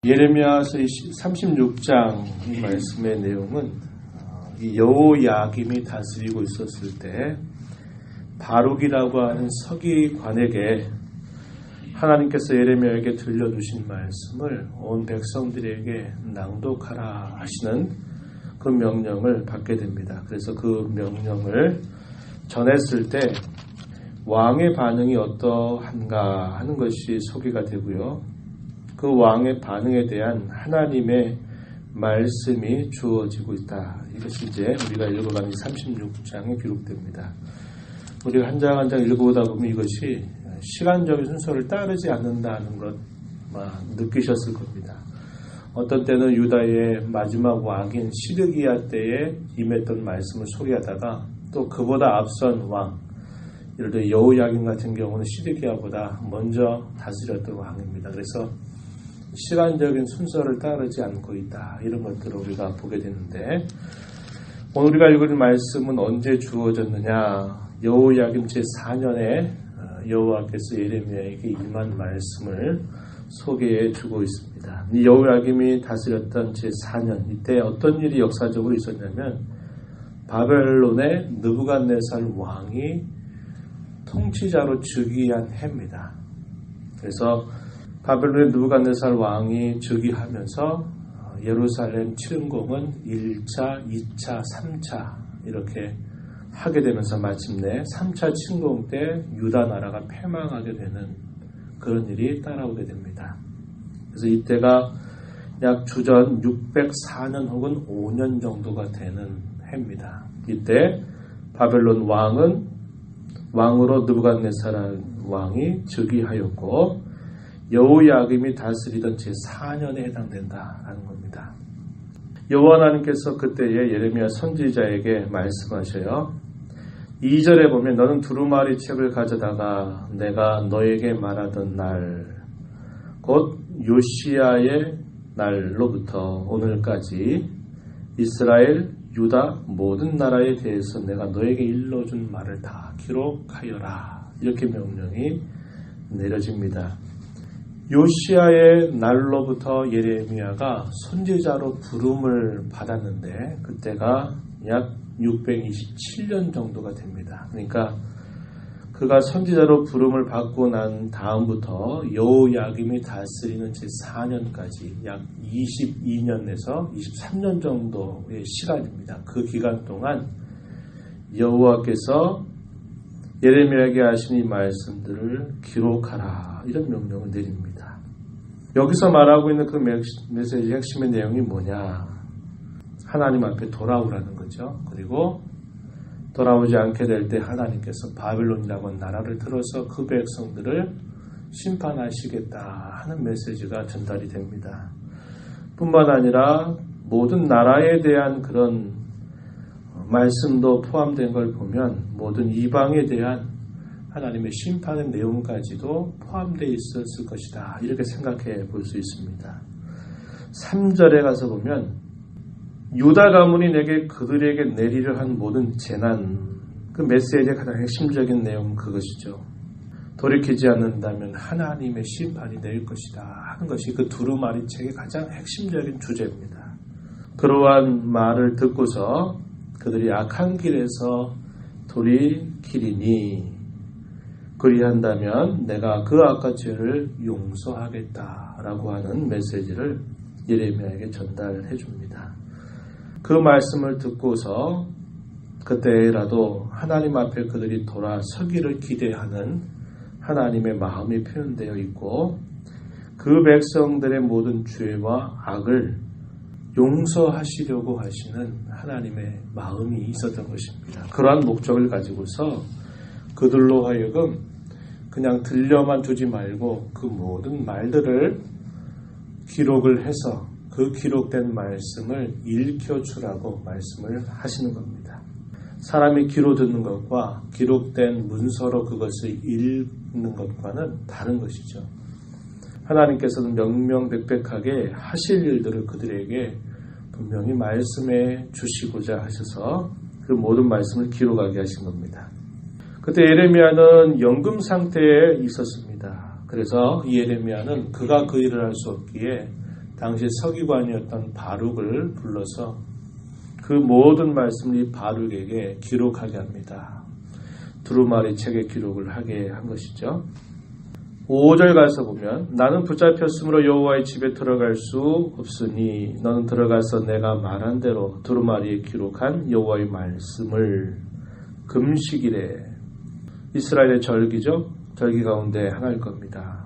예레미야서 36장 이 말씀의 내용은 이 여호야김이 다스리고 있었을 때 바룩이라고 하는 서기관에게 하나님께서 예레미야에게 들려주신 말씀을 온 백성들에게 낭독하라 하시는 그 명령을 받게 됩니다. 그래서 그 명령을 전했을 때 왕의 반응이 어떠한가 하는 것이 소개가 되고요. 그 왕의 반응에 대한 하나님의 말씀이 주어지고 있다. 이것이 이제 우리가 읽어가는 36장에 기록됩니다. 우리가 한 장 한 장 읽어보다 보면 이것이 시간적인 순서를 따르지 않는다는 것 느끼셨을 겁니다. 어떤 때는 유다의 마지막 왕인 시드기야 때에 임했던 말씀을 소개하다가 또 그보다 앞선 왕, 예를 들어 여호야김 같은 경우는 시드기야보다 먼저 다스렸던 왕입니다. 그래서 시간적인 순서를 따르지 않고 있다. 이런 것들을 우리가 보게 되는데 오늘 우리가 읽은 말씀은 언제 주어졌느냐. 여호야김 제4년에 여호와께서 예레미야에게 임한 말씀을 소개해 주고 있습니다. 이 여호야김이 다스렸던 제4년 이때 어떤 일이 역사적으로 있었냐면 바벨론의 느부갓네살 왕이 통치자로 즉위한 해입니다. 그래서 바벨론의 느부갓네살 왕이 즉위하면서 예루살렘 침공은 1차, 2차, 3차 이렇게 하게 되면서 마침내 3차 침공 때 유다 나라가 패망하게 되는 그런 일이 따라오게 됩니다. 그래서 이때가 약 주전 604년 혹은 5년 정도가 되는 해입니다. 이때 바벨론 왕으로 느부갓네살 왕이 즉위하였고 여호야김이 다스리던 제4년에 해당된다라는 겁니다. 여호와 하나님께서 그때에 예레미야 선지자에게 말씀하셔요. 2절에 보면 너는 두루마리 책을 가져다가 내가 너에게 말하던 날, 곧 요시야의 날로부터 오늘까지 이스라엘, 유다 모든 나라에 대해서 내가 너에게 일러준 말을 다 기록하여라. 이렇게 명령이 내려집니다. 요시야의 날로부터 예레미야가 선지자로 부름을 받았는데 그때가 약 627년 정도가 됩니다. 그러니까 그가 선지자로 부름을 받고 난 다음부터 여호야김이 다스리는 제4년까지 약 22년에서 23년 정도의 시간입니다. 그 기간 동안 여호와께서 예레미야에게 하신 이 말씀들을 기록하라 이런 명령을 내립니다. 여기서 말하고 있는 그 메시지의 핵심의 내용이 뭐냐? 하나님 앞에 돌아오라는 거죠. 그리고 돌아오지 않게 될 때 하나님께서 바벨론이라고 하는 나라를 들어서 그 백성들을 심판하시겠다 하는 메시지가 전달이 됩니다. 뿐만 아니라 모든 나라에 대한 그런 말씀도 포함된 걸 보면 모든 이방에 대한 하나님의 심판의 내용까지도 포함되어 있었을 것이다. 이렇게 생각해 볼 수 있습니다. 3절에 가서 보면 유다 가문이 내게 그들에게 내리려 한 모든 재난, 그 메시지의 가장 핵심적인 내용은 그것이죠. 돌이키지 않는다면 하나님의 심판이 내릴 것이다 하는 것이 그 두루마리 책의 가장 핵심적인 주제입니다. 그러한 말을 듣고서 그들이 악한 길에서 돌이키리니 그리한다면 내가 그 악한 죄를 용서하겠다라고 하는 메시지를 예레미야에게 전달해 줍니다. 그 말씀을 듣고서 그때라도 하나님 앞에 그들이 돌아서기를 기대하는 하나님의 마음이 표현되어 있고 그 백성들의 모든 죄와 악을 용서하시려고 하시는 하나님의 마음이 있었던 것입니다. 그러한 목적을 가지고서 그들로 하여금 그냥 들려만 두지 말고 그 모든 말들을 기록을 해서 그 기록된 말씀을 읽혀주라고 말씀을 하시는 겁니다. 사람이 귀로 듣는 것과 기록된 문서로 그것을 읽는 것과는 다른 것이죠. 하나님께서는 명명백백하게 하실 일들을 그들에게 분명히 말씀해 주시고자 하셔서 그 모든 말씀을 기록하게 하신 겁니다. 그때 예레미야는 연금 상태에 있었습니다. 그래서 이 예레미야는 그가 그 일을 할 수 없기에 당시 서기관이었던 바룩을 불러서 그 모든 말씀을 이 바룩에게 기록하게 합니다. 두루마리 책에 기록을 하게 한 것이죠. 5절 가서 보면 나는 붙잡혔으므로 여호와의 집에 들어갈 수 없으니 너는 들어가서 내가 말한 대로 두루마리에 기록한 여호와의 말씀을 금식일에 이스라엘의 절기죠. 절기 가운데 하나일 겁니다.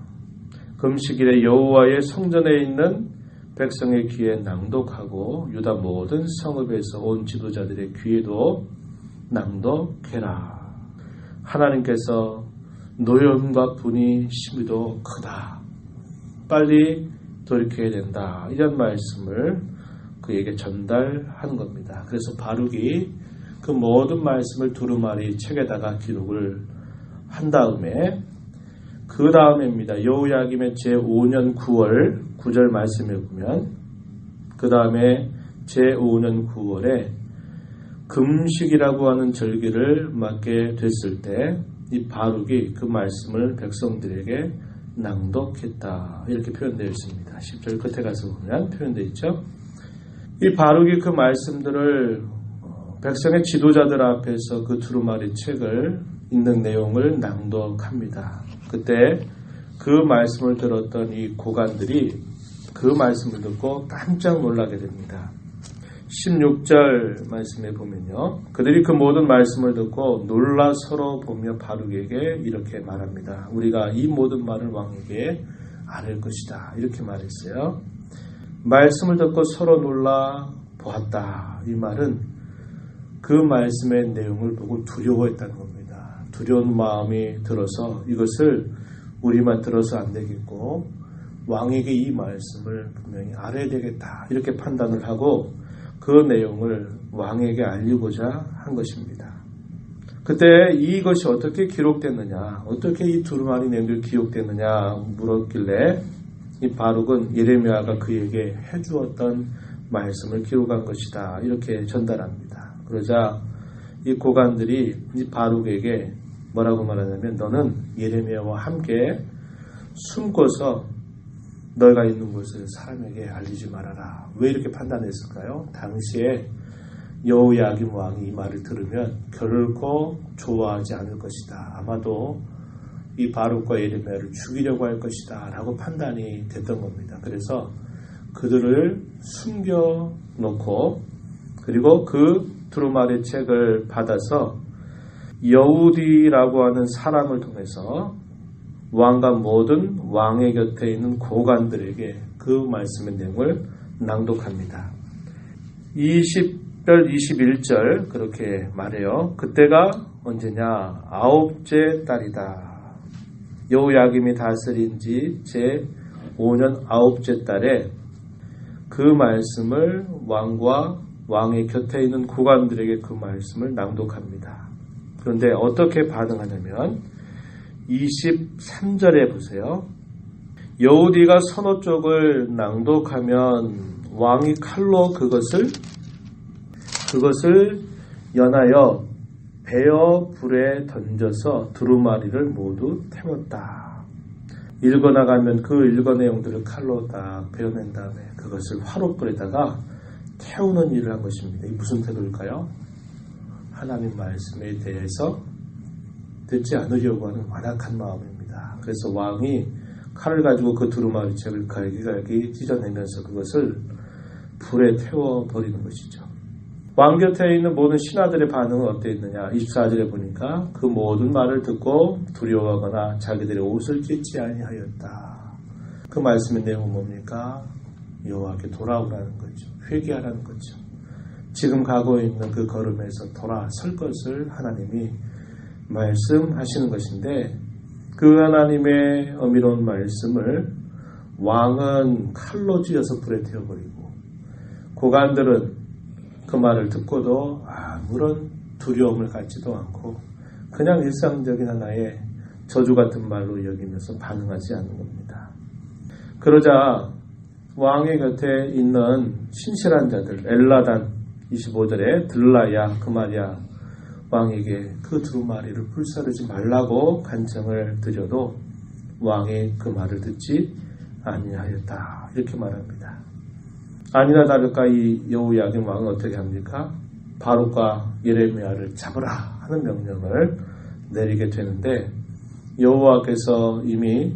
금식일에 여호와의 성전에 있는 백성의 귀에 낭독하고 유다 모든 성읍에서 온 지도자들의 귀에도 낭독해라. 하나님께서 노염과 분이 심히도 크다. 빨리 돌이켜야 된다. 이런 말씀을 그에게 전달하는 겁니다. 그래서 바룩이 그 모든 말씀을 두루마리 책에다가 기록을 한 다음에 그 다음에입니다. 여호야김의 제5년 9월 9절 말씀에 보면 그 다음에 제5년 9월에 금식이라고 하는 절기를 맞게 됐을 때 이 바룩이 그 말씀을 백성들에게 낭독했다. 이렇게 표현되어 있습니다. 10절 끝에 가서 보면 표현되어 있죠. 이 바룩이 그 말씀들을 백성의 지도자들 앞에서 그 두루마리 책을 읽는 내용을 낭독합니다. 그때 그 말씀을 들었던 이 고관들이 그 말씀을 듣고 깜짝 놀라게 됩니다. 16절 말씀에 보면요. 그들이 그 모든 말씀을 듣고 놀라 서로 보며 바룩에게 이렇게 말합니다. 우리가 이 모든 말을 왕에게 아뢰 것이다. 이렇게 말했어요. 말씀을 듣고 서로 놀라 보았다. 이 말은 그 말씀의 내용을 보고 두려워했다는 겁니다. 두려운 마음이 들어서 이것을 우리만 들어서 안 되겠고 왕에게 이 말씀을 분명히 알아야 되겠다. 이렇게 판단을 하고 그 내용을 왕에게 알리고자 한 것입니다. 그때 이것이 어떻게 기록됐느냐, 어떻게 이 두루마리 내용들이 기록됐느냐 물었길래 이 바룩은 예레미야가 그에게 해주었던 말씀을 기록한 것이다. 이렇게 전달합니다. 그러자 이 고관들이 이 바룩에게 뭐라고 말하냐면 너는 예레미야와 함께 숨고서 너희가 있는 곳을 사람에게 알리지 말아라. 왜 이렇게 판단했을까요? 당시에 여호야김 왕이 이 말을 들으면 결코 좋아하지 않을 것이다. 아마도 이 바룩과 예레미야를 죽이려고 할 것이다 라고 판단이 됐던 겁니다. 그래서 그들을 숨겨놓고 그리고 그 두루마리 책을 받아서 여우디라고 하는 사람을 통해서 왕과 모든 왕의 곁에 있는 고관들에게 그 말씀의 내용을 낭독합니다. 20절 21절 그렇게 말해요. 그때가 언제냐? 9째 달이다. 여호야김이 다스린 지 제5년 9째 달에 그 말씀을 왕과 왕의 곁에 있는 고관들에게 그 말씀을 낭독합니다. 그런데 어떻게 반응하냐면 23절에 보세요. 여우디가 선호 쪽을 낭독하면 왕이 칼로 그것을 연하여 베어 불에 던져서 두루마리를 모두 태웠다. 읽어나가면 그 읽어 내용들을 칼로 딱 베어낸 다음에 그것을 화롯불에다가 태우는 일을 한 것입니다. 이게 무슨 태도일까요? 하나님 말씀에 대해서 듣지 않으려고 하는 완악한 마음입니다. 그래서 왕이 칼을 가지고 그 두루마리 책을 갈기갈기 찢어내면서 그것을 불에 태워버리는 것이죠. 왕 곁에 있는 모든 신하들의 반응은 어땠느냐? 24절에 보니까 그 모든 말을 듣고 두려워하거나 자기들의 옷을 찢지 아니하였다. 그 말씀의 내용은 뭡니까? 여호와께 돌아오라는 거죠. 회개하라는 거죠. 지금 가고 있는 그 걸음에서 돌아설 것을 하나님이 말씀하시는 것인데 그 하나님의 어미로운 말씀을 왕은 칼로 찧어서 불에 태워버리고 고관들은 그 말을 듣고도 아무런 두려움을 갖지도 않고 그냥 일상적인 하나의 저주 같은 말로 여기면서 반응하지 않는 겁니다. 그러자 왕의 곁에 있는 신실한 자들 엘라단 25절에 들라야 그마리야 왕에게 그 두루마리를 불사르지 말라고 간청을 드려도 왕이 그 말을 듣지 아니하였다. 이렇게 말합니다. 아니나 다를까 이 여호야김 왕은 어떻게 합니까? 바룩과 예레미야를 잡으라 하는 명령을 내리게 되는데 여호와께서 이미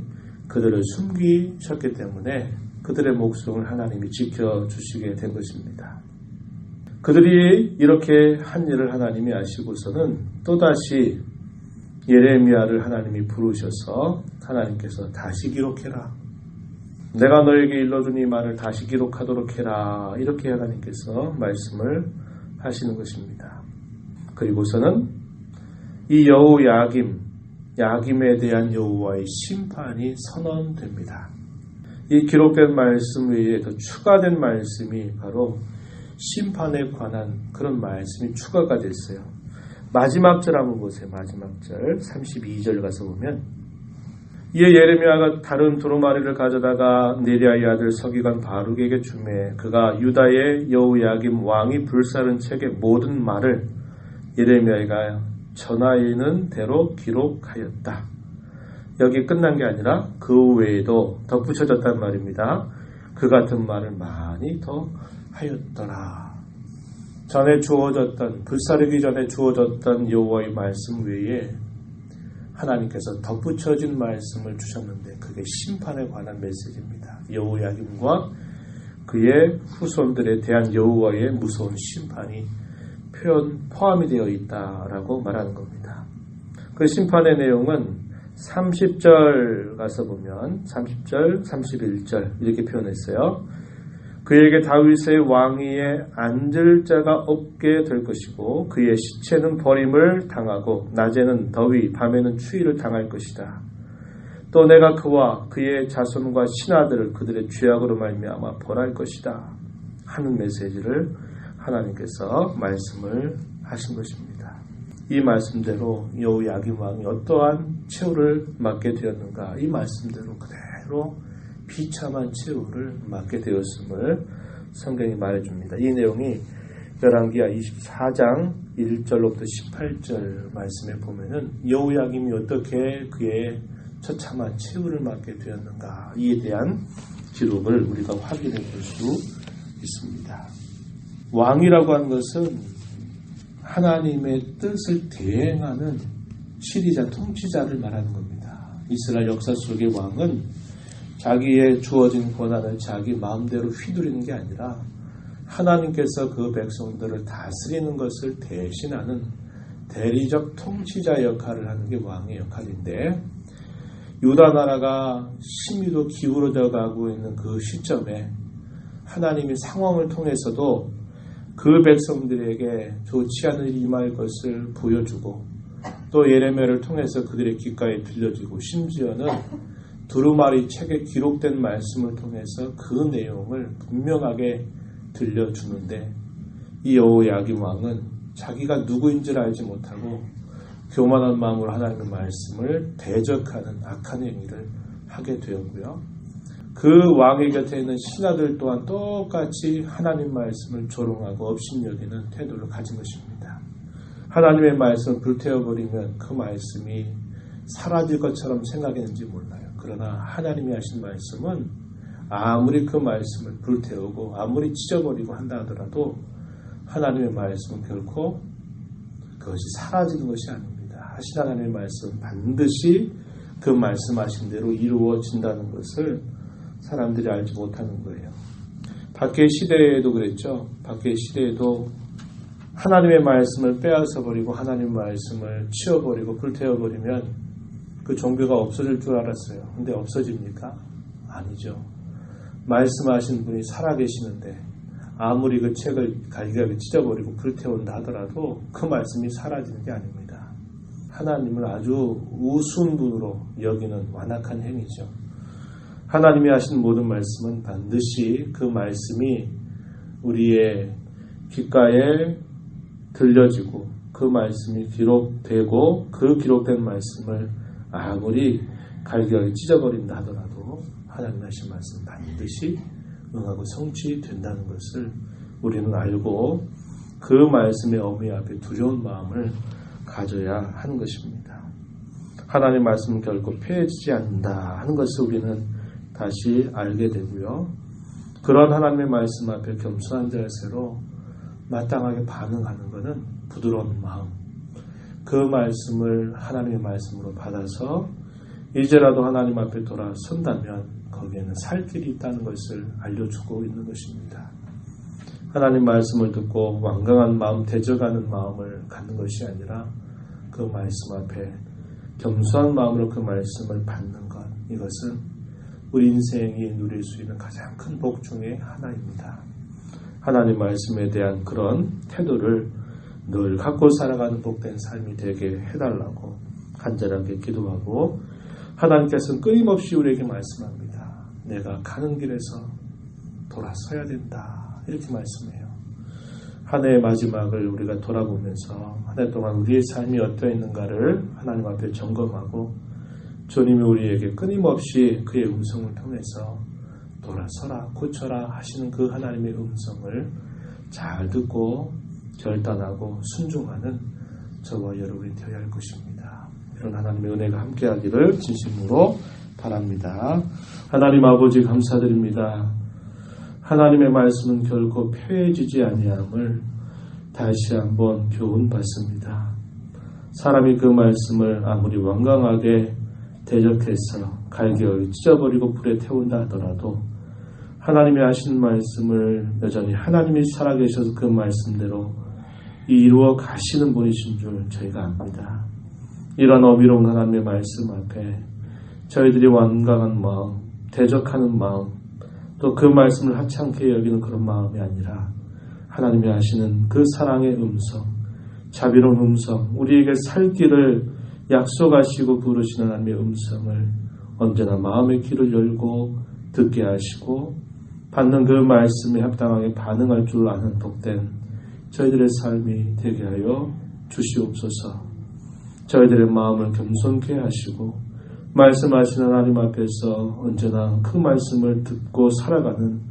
그들을 숨기셨기 때문에 그들의 목숨을 하나님이 지켜주시게 된 것입니다. 그들이 이렇게 한 일을 하나님이 아시고서는 또다시 예레미야를 하나님이 부르셔서 하나님께서 다시 기록해라. 내가 너에게 일러준 이 말을 다시 기록하도록 해라. 이렇게 하나님께서 말씀을 하시는 것입니다. 그리고서는 이 야김에 대한 여호와의 심판이 선언됩니다. 이 기록된 말씀 외에 더 추가된 말씀이 바로 심판에 관한 그런 말씀이 추가가 됐어요. 마지막 절 한번 보세요. 마지막 절 32절 가서 보면 이에 예레미야가 다른 두루마리를 가져다가 네리야의 아들 서기관 바룩에게 주매 그가 유다의 여호야김 왕이 불사른 책의 모든 말을 예레미야가 전하이는 대로 기록하였다. 여기 끝난 게 아니라 그 외에도 덧붙여졌단 말입니다. 그 같은 말을 많이 더 하였더라. 전에 주어졌던 불사르기 전에 주어졌던 여호와의 말씀 외에 하나님께서 덧붙여진 말씀을 주셨는데 그게 심판에 관한 메시지입니다. 여호야김과 그의 후손들에 대한 여호와의 무서운 심판이 포함이 되어 있다라고 말하는 겁니다. 그 심판의 내용은 30절 가서 보면 30절, 31절 이렇게 표현했어요. 그에게 다윗의 왕위에 앉을 자가 없게 될 것이고 그의 시체는 버림을 당하고 낮에는 더위 밤에는 추위를 당할 것이다. 또 내가 그와 그의 자손과 신하들을 그들의 죄악으로 말미암아 벌할 것이다 하는 메시지를 하나님께서 말씀을 하신 것입니다. 이 말씀대로 여호야김 왕이 어떠한 최후를 맞게 되었는가 이 말씀대로 그대로 비참한 최후를 맞게 되었음을 성경이 말해줍니다. 이 내용이 열왕기하 24장 1절로부터 18절 말씀에 보면은 여호야김이 어떻게 그의 처참한 최후를 맞게 되었는가 이에 대한 기록을 우리가 확인해 볼 수 있습니다. 왕이라고 하는 것은 하나님의 뜻을 대행하는 지리자, 통치자를 말하는 겁니다. 이스라엘 역사 속의 왕은 자기의 주어진 권한을 자기 마음대로 휘두르는 게 아니라 하나님께서 그 백성들을 다스리는 것을 대신하는 대리적 통치자 역할을 하는 게 왕의 역할인데 유다 나라가 심히도 기울어져 가고 있는 그 시점에 하나님이 상황을 통해서도 그 백성들에게 좋지 않은 일이 임할 것을 보여주고 또 예레미야를 통해서 그들의 귓가에 들려지고 심지어는 두루마리 책에 기록된 말씀을 통해서 그 내용을 분명하게 들려주는데 이 여호야김 왕은 자기가 누구인지를 알지 못하고 교만한 마음으로 하나님의 말씀을 대적하는 악한 행위를 하게 되었고요. 그 왕의 곁에 있는 신하들 또한 똑같이 하나님 말씀을 조롱하고 업신여기는 태도를 가진 것입니다. 하나님의 말씀을 불태워버리면 그 말씀이 사라질 것처럼 생각했는지 몰라요. 그러나 하나님이 하신 말씀은 아무리 그 말씀을 불태우고 아무리 찢어버리고 한다 하더라도 하나님의 말씀은 결코 그것이 사라지는 것이 아닙니다. 하신 하나님의 말씀은 반드시 그 말씀하신 대로 이루어진다는 것을 사람들이 알지 못하는 거예요. 밖의 시대에도 그랬죠. 밖의 시대에도 하나님의 말씀을 빼앗아 버리고 하나님의 말씀을 치워버리고 불태워버리면 그 종교가 없어질 줄 알았어요. 근데 없어집니까? 아니죠. 말씀하신 분이 살아계시는데 아무리 그 책을 갈기갈기 찢어버리고 불태운다 하더라도 그 말씀이 사라지는 게 아닙니다. 하나님을 아주 우스운 분으로 여기는 완악한 행위죠. 하나님이 하신 모든 말씀은 반드시 그 말씀이 우리의 귓가에 들려지고 그 말씀이 기록되고 그 기록된 말씀을 아무리 갈기갈기 찢어버린다 하더라도 하나님 하신 말씀 반드시 응하고 성취된다는 것을 우리는 알고 그 말씀의 어미 앞에 두려운 마음을 가져야 하는 것입니다. 하나님 말씀은 결코 폐해지지 않는다 하는 것을 우리는 다시 알게 되고요. 그 그런 하나님의 말씀 앞에 겸손한 자세로 마땅하게 반응하는 것은 부드러운 마음, 그 말씀을 하나님의 말씀으로 받아서 이제라도 하나님 앞에 돌아선다면 거기에는 살 길이 있다는 것을 알려주고 있는 것입니다. 하나님 말씀을 듣고 완강한 마음, 대적하는 마음을 갖는 것이 아니라 그 말씀 앞에 겸손한 마음으로 그 말씀을 받는 것, 이것은 우리 인생이 누릴 수 있는 가장 큰 복 중에 하나입니다. 하나님 말씀에 대한 그런 태도를 늘 갖고 살아가는 복된 삶이 되게 해달라고 간절하게 기도하고, 하나님께서는 끊임없이 우리에게 말씀합니다. 내가 가는 길에서 돌아서야 된다, 이렇게 말씀해요. 한 해의 마지막을 우리가 돌아보면서 한 해 동안 우리의 삶이 어떠했는가를 하나님 앞에 점검하고, 주님이 우리에게 끊임없이 그의 음성을 통해서 돌아서라, 고쳐라 하시는 그 하나님의 음성을 잘 듣고 결단하고 순종하는 저와 여러분이 되어야 할 것입니다. 이런 하나님의 은혜가 함께하기를 진심으로 바랍니다. 하나님 아버지 감사드립니다. 하나님의 말씀은 결코 폐해지지 아니함을 다시 한번 교훈받습니다. 사람이 그 말씀을 아무리 완강하게 대적해서 갈기어 찢어버리고 불에 태운다 하더라도 하나님이 하신 말씀을 여전히 하나님이 살아계셔서 그 말씀대로 이루어 가시는 분이신 줄 저희가 압니다. 이런 어미로운 하나님의 말씀 앞에 저희들이 완강한 마음, 대적하는 마음, 또 그 말씀을 하찮게 여기는 그런 마음이 아니라 하나님이 하시는 그 사랑의 음성, 자비로운 음성, 우리에게 살 길을 약속하시고 부르시는 하나님의 음성을 언제나 마음의 귀를 열고 듣게 하시고 받는 그 말씀에 합당하게 반응할 줄 아는 복된 저희들의 삶이 되게 하여 주시옵소서. 저희들의 마음을 겸손케 하시고 말씀하시는 하나님 앞에서 언제나 그 말씀을 듣고 살아가는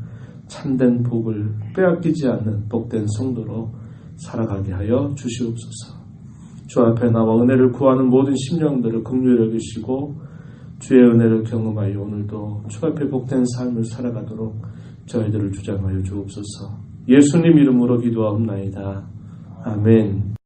참된 복을 빼앗기지 않는 복된 성도로 살아가게 하여 주시옵소서. 주 앞에 나와 은혜를 구하는 모든 심령들을 긍휼히 여기시고 주의 은혜를 경험하여 오늘도 주 앞에 복된 삶을 살아가도록 저희들을 주장하여 주옵소서. 예수님 이름으로 기도하옵나이다. 아멘.